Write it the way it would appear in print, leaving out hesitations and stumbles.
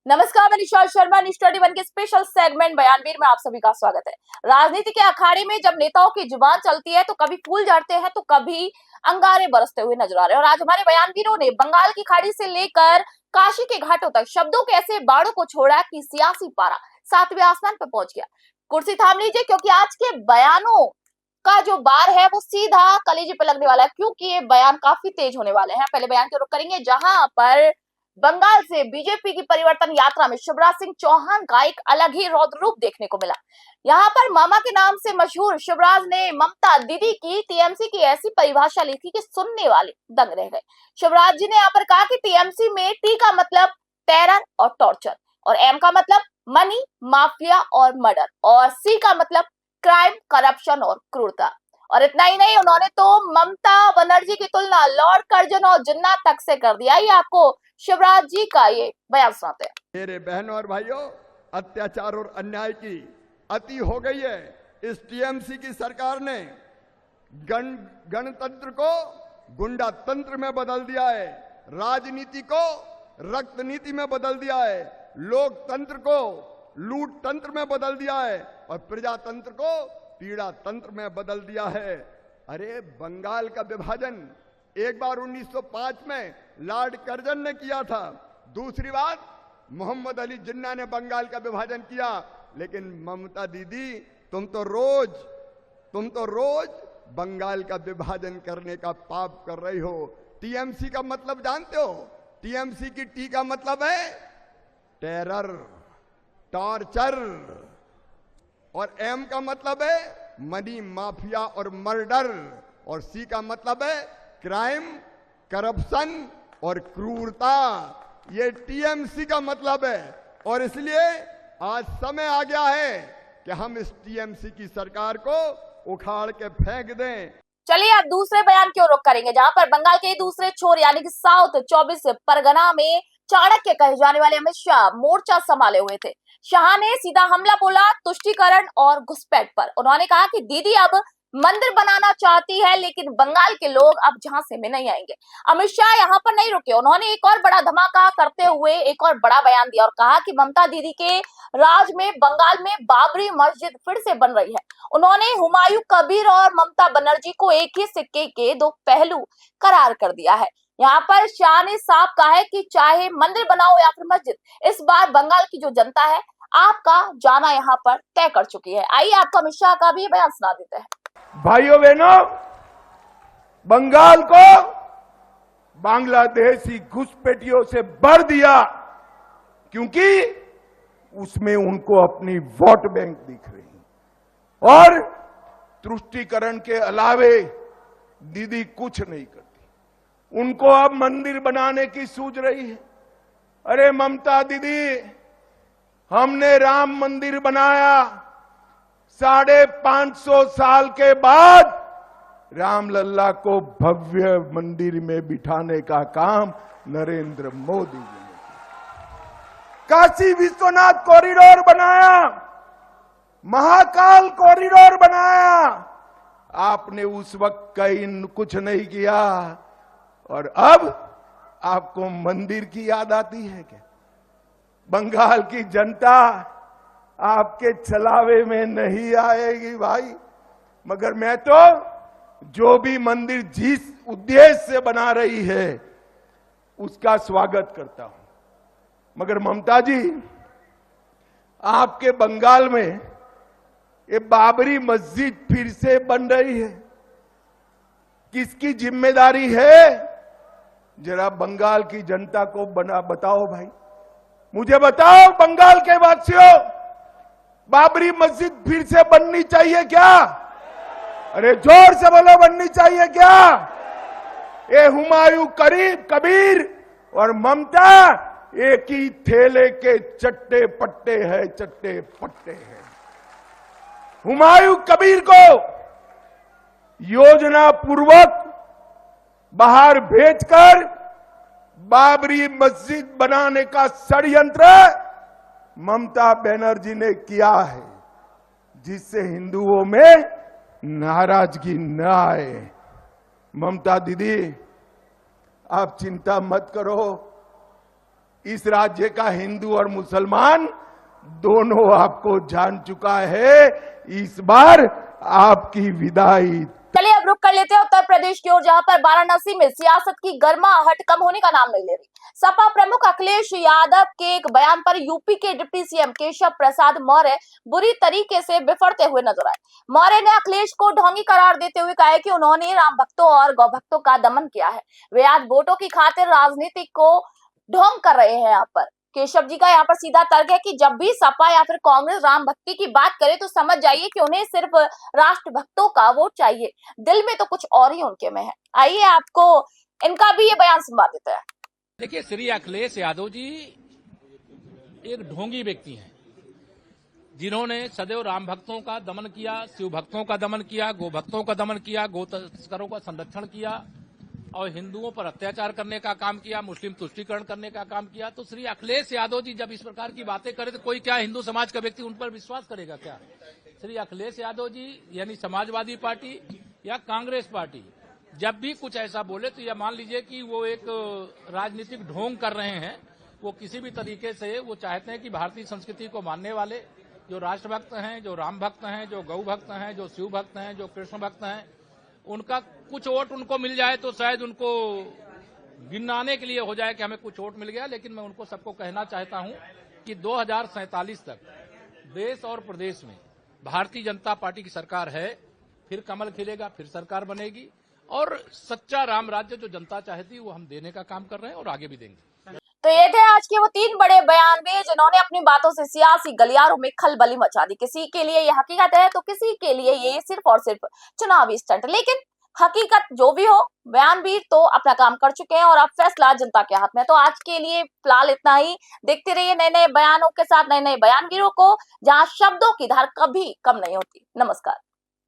नमस्कार, मैं निशा शर्मा। न्यूज 21 के स्पेशल सेगमेंट बयानवीर में आप सभी का स्वागत है। राजनीति के अखाड़े में जब नेताओं की जुबान चलती है तो कभी फूल झड़ते हैं तो कभी अंगारे बरसते हुए नजर आ रहे हैं। और आज हमारे बयानवीरों ने बंगाल की खाड़ी से लेकर काशी के घाटों तक शब्दों के ऐसे बाड़ों को छोड़ा कि सियासी पारा सातवें आसमान पर पहुंच गया। कुर्सी थाम लीजिए, क्योंकि आज के बयानों का जो बार है वो सीधा कलेजे पे लगने वाला है, क्योंकि ये बयान काफी तेज होने वाले हैं। पहले बयान की रुख करेंगे, जहां पर बंगाल से बीजेपी की परिवर्तन यात्रा में शिवराज सिंह चौहान का एक अलग ही रौद्र रूप देखने को मिला। यहाँ पर मामा के नाम से मशहूर शिवराज ने ममता दीदी की टीएमसी की ऐसी परिभाषा लिखी कि सुनने वाले दंग रह गए। शिवराज जी ने यहाँ पर कहा कि टीएमसी में टी का मतलब टेरर और टॉर्चर, और एम का मतलब मनी, माफिया और मर्डर, और सी का मतलब क्राइम, करप्शन और क्रूरता। और इतना ही नहीं, उन्होंने तो ममता बनर्जी की तुलना लॉर्ड कर्जन और जिन्ना तक से कर दिया। ये आपको शिवराज जी का ये बयान सुनाते हैं। मेरे बहनों और भाइयों, अत्याचार और अन्याय की अति हो गई है। इस टीएमसी की सरकार ने गणतंत्र को गुंडा तंत्र में बदल दिया है, राजनीति को रक्त नीति में बदल दिया है, लोकतंत्र को लूट तंत्र में बदल दिया है और प्रजातंत्र को पीड़ा तंत्र में बदल दिया है। अरे बंगाल का विभाजन एक बार 1905 में लॉर्ड कर्जन ने किया था, दूसरी बार मोहम्मद अली जिन्ना ने बंगाल का विभाजन किया। लेकिन ममता दीदी, तुम तो रोज बंगाल का विभाजन करने का पाप कर रही हो। टीएमसी का मतलब जानते हो? टीएमसी की टी का मतलब है टेरर, टॉर्चर, और एम का मतलब है मनी, माफिया और मर्डर, और सी का मतलब है क्राइम, करप्शन और क्रूरता। ये टीएमसी का मतलब है। और इसलिए आज समय आ गया है कि हम इस टीएमसी की सरकार को उखाड़ के फेंक दें। चलिए अब दूसरे बयान की ओर रुख करेंगे, जहां पर बंगाल के दूसरे छोर यानी कि साउथ 24 परगना में चाणक्य कहे जाने वाले अमित शाह मोर्चा संभाले हुए थे। शाह ने सीधा हमला बोला तुष्टीकरण और घुसपैठ पर। उन्होंने कहा कि दीदी अब मंदिर बनाना चाहती है, लेकिन बंगाल के लोग अब झांसे में नहीं आएंगे। अमित शाह यहाँ पर नहीं रुके, उन्होंने एक और बड़ा धमाका करते हुए एक और बड़ा बयान दिया और कहा कि ममता दीदी के राज में बंगाल में बाबरी मस्जिद फिर से बन रही है। उन्होंने हुमायूं कबीर और ममता बनर्जी को एक ही सिक्के के दो पहलू करार कर दिया है। यहाँ पर शाह ने साफ कहा है कि चाहे मंदिर बनाओ या फिर मस्जिद, इस बार बंगाल की जो जनता है आपका जाना यहाँ पर तय कर चुकी है। आइए आपको अमित शाह का भी बयान सुना देते हैं। भाइयों बहनों, बंगाल को बांग्लादेशी घुसपैठियों से भर दिया, क्योंकि उसमें उनको अपनी वोट बैंक दिख रही और तुष्टीकरण के अलावे दीदी कुछ नहीं करती। उनको अब मंदिर बनाने की सूझ रही है। अरे ममता दीदी, हमने राम मंदिर बनाया, 550 साल के बाद रामलल्ला को भव्य मंदिर में बिठाने का काम नरेंद्र मोदी जी ने किया। काशी विश्वनाथ कॉरिडोर बनाया, महाकाल कॉरिडोर बनाया। आपने उस वक्त कुछ नहीं किया और अब आपको मंदिर की याद आती है क्या? बंगाल की जनता आपके छलावे में नहीं आएगी भाई। मगर मैं तो जो भी मंदिर जिस उद्देश्य से बना रही है उसका स्वागत करता हूं। मगर ममता जी, आपके बंगाल में ये बाबरी मस्जिद फिर से बन रही है, किसकी जिम्मेदारी है? जरा बंगाल की जनता को बताओ भाई, मुझे बताओ बंगाल के वासियों, बाबरी मस्जिद फिर से बननी चाहिए क्या? अरे जोर से बोलो, बननी चाहिए क्या? ये हुमायूं कबीर और ममता एक ही थैले के चट्टे पट्टे हैं, चट्टे पट्टे हैं। हुमायूं कबीर को योजना पूर्वक बाहर भेजकर बाबरी मस्जिद बनाने का षड्यंत्र ममता बनर्जी ने किया है, जिससे हिंदुओं में नाराजगी न आए। ममता दीदी, आप चिंता मत करो, इस राज्य का हिंदू और मुसलमान दोनों आपको जान चुका है। इस बार आपकी विदाई। चलिए अब रुक कर लेते हैं उत्तर प्रदेश की ओर, जहां पर वाराणसी में सियासत की गर्माहट कम होने का नाम नहीं ले रही। सपा प्रमुख अखिलेश यादव के एक बयान पर यूपी के डिप्टी सीएम केशव प्रसाद मौर्य बुरी तरीके से बिफरते हुए नजर आए। मौर्य ने अखिलेश को ढोंगी करार देते हुए कहा है कि उन्होंने राम भक्तों और गौ भक्तों का दमन किया है। वे आज वोटों की खातिर राजनीति को ढोंग कर रहे हैं। यहाँ पर केशव जी का यहाँ पर सीधा तर्क है कि जब भी सपा या फिर कांग्रेस राम भक्ति की बात करे तो समझ जाइए कि उन्हें सिर्फ राष्ट्र भक्तों का वोट चाहिए, दिल में तो कुछ और ही उनके में है। आइए आपको इनका भी ये बयान सुनवा देते हैं। देखिए, श्री अखिलेश यादव जी एक ढोंगी व्यक्ति हैं, जिन्होंने सदैव राम भक्तों का दमन किया, शिव भक्तों का दमन किया, गो भक्तों का दमन किया, गो तस्करों का संरक्षण किया और हिंदुओं पर अत्याचार करने का काम किया, मुस्लिम तुष्टीकरण करने का काम किया। तो श्री अखिलेश यादव जी जब इस प्रकार की बातें करें तो कोई क्या हिंदू समाज का व्यक्ति उन पर विश्वास करेगा क्या? श्री अखिलेश यादव जी यानी समाजवादी पार्टी या कांग्रेस पार्टी जब भी कुछ ऐसा बोले तो यह मान लीजिए कि वो एक राजनीतिक ढोंग कर रहे हैं। वो किसी भी तरीके से वो चाहते हैं कि भारतीय संस्कृति को मानने वाले जो राष्ट्रभक्त हैं, जो राम भक्त हैं, जो गौ भक्त हैं, जो शिव भक्त हैं, जो कृष्ण भक्त हैं, उनका कुछ वोट उनको मिल जाए तो शायद उनको गिनाने के लिए हो जाए कि हमें कुछ वोट मिल गया। लेकिन मैं उनको सबको कहना चाहता हूं कि 2047 तक देश और प्रदेश में भारतीय जनता पार्टी की सरकार है, फिर कमल खिलेगा, फिर सरकार बनेगी और सच्चा राम राज्य जो जनता चाहती है वो हम देने का काम कर रहे हैं और आगे भी देंगे। तो ये थे आज के वो 3 बड़े बयान भी जिन्होंने अपनी बातों से सियासी गलियारों में खलबली मचा दी। किसी के लिए ये हकीकत है तो किसी के लिए ये सिर्फ और सिर्फ चुनावी स्टंट। लेकिन हकीकत जो भी हो, बयानवीर तो अपना काम कर चुके हैं और अब फैसला जनता के हाथ में। तो आज के लिए फिलहाल इतना ही। देखते रहिए नए नए बयानों के साथ, नए नए बयानवीरों को, जहां शब्दों की धार कभी कम नहीं होती। नमस्कार।